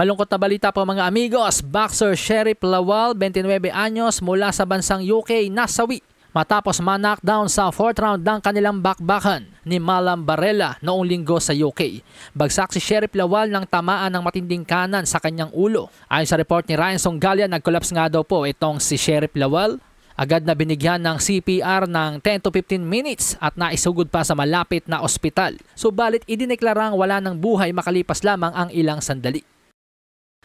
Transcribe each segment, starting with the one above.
Malungkot na balita po mga amigos, boxer Sheriff Lawal, 29 anyos mula sa bansang UK, nasawi matapos ma-knockdown sa 4th round ng kanilang bakbakan ni Malam Barella noong linggo sa UK. Bagsak si Sheriff Lawal ng tamaan ng matinding kanan sa kanyang ulo. Ayon sa report ni Ryan Songalia, nag-collapse nga daw po itong si Sheriff Lawal. Agad na binigyan ng CPR ng 10 to 15 minutes at naisugod pa sa malapit na ospital. Subalit idineklarang wala ng buhay makalipas lamang ang ilang sandali.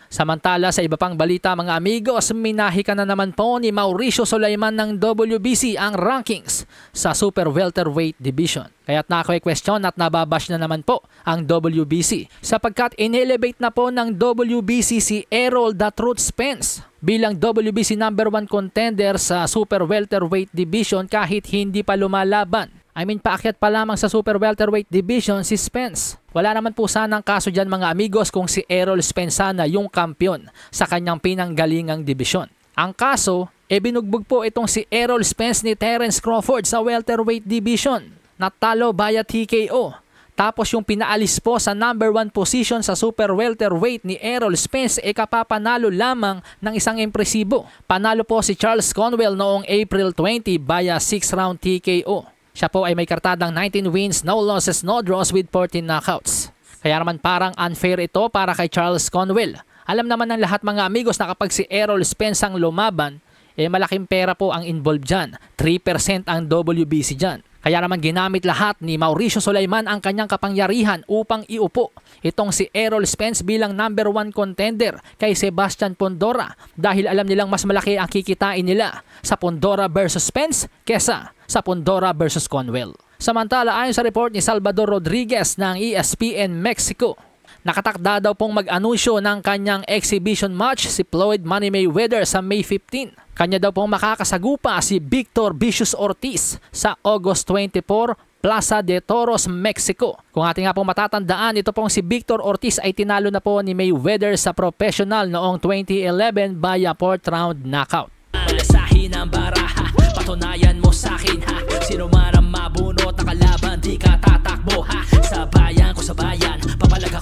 Samantala sa iba pang balita mga amigos, minahi ka na naman po ni Mauricio Sulaiman ng WBC ang rankings sa Super Welterweight Division. Kaya't naka-question at nababash na naman po ang WBC sapagkat in-elevate na po ng WBC si Errol "The Truth" Spence bilang WBC number 1 contender sa Super Welterweight Division kahit hindi pa lumalaban. Paakyat pa lamang sa Super Welterweight Division si Spence. Wala naman po sanang kaso dyan mga amigos kung si Errol Spence sana yung kampiyon sa kanyang pinanggalingang dibisyon. Ang kaso, binugbog po itong si Errol Spence ni Terence Crawford sa Welterweight Division. Natalo via TKO. Tapos yung pinaalis po sa number 1 position sa Super Welterweight ni Errol Spence kapapanalo lamang ng isang impresibo. Panalo po si Charles Conwell noong April 20 via 6th round TKO. Siya po ay may kartadang 19 wins, no losses, no draws with 14 knockouts. Kaya naman parang unfair ito para kay Charles Conwell. Alam naman ng lahat mga amigos na kapag si Errol Spence ang lumaban, malaking pera po ang involved dyan. 3% ang WBC dyan. Kaya naman ginamit lahat ni Mauricio Sulaiman ang kanyang kapangyarihan upang iupo itong si Errol Spence bilang number 1 contender kay Sebastian Pondora dahil alam nilang mas malaki ang kikitain nila sa Pondora versus Spence kesa sa Pondora versus Conwell. Samantala ayon sa report ni Salvador Rodriguez ng ESPN Mexico, nakatakda daw pong mag-anunsyo ng kanyang exhibition match si Floyd Money Mayweather sa May 15. Kanya daw pong makakasagupa si Victor Vicious Ortiz sa August 24, Plaza de Toros, Mexico. Kung ating nga pong matatandaan, ito pong si Victor Ortiz ay tinalo na po ni Mayweather sa professional noong 2011 via 4th round knockout. Malasahin ang baraha, patunayan mo sa'kin ha. Sino man ang mabunot na kalaban, di ka tatakbo ha. Sa bayan ko sa bayan, papalaga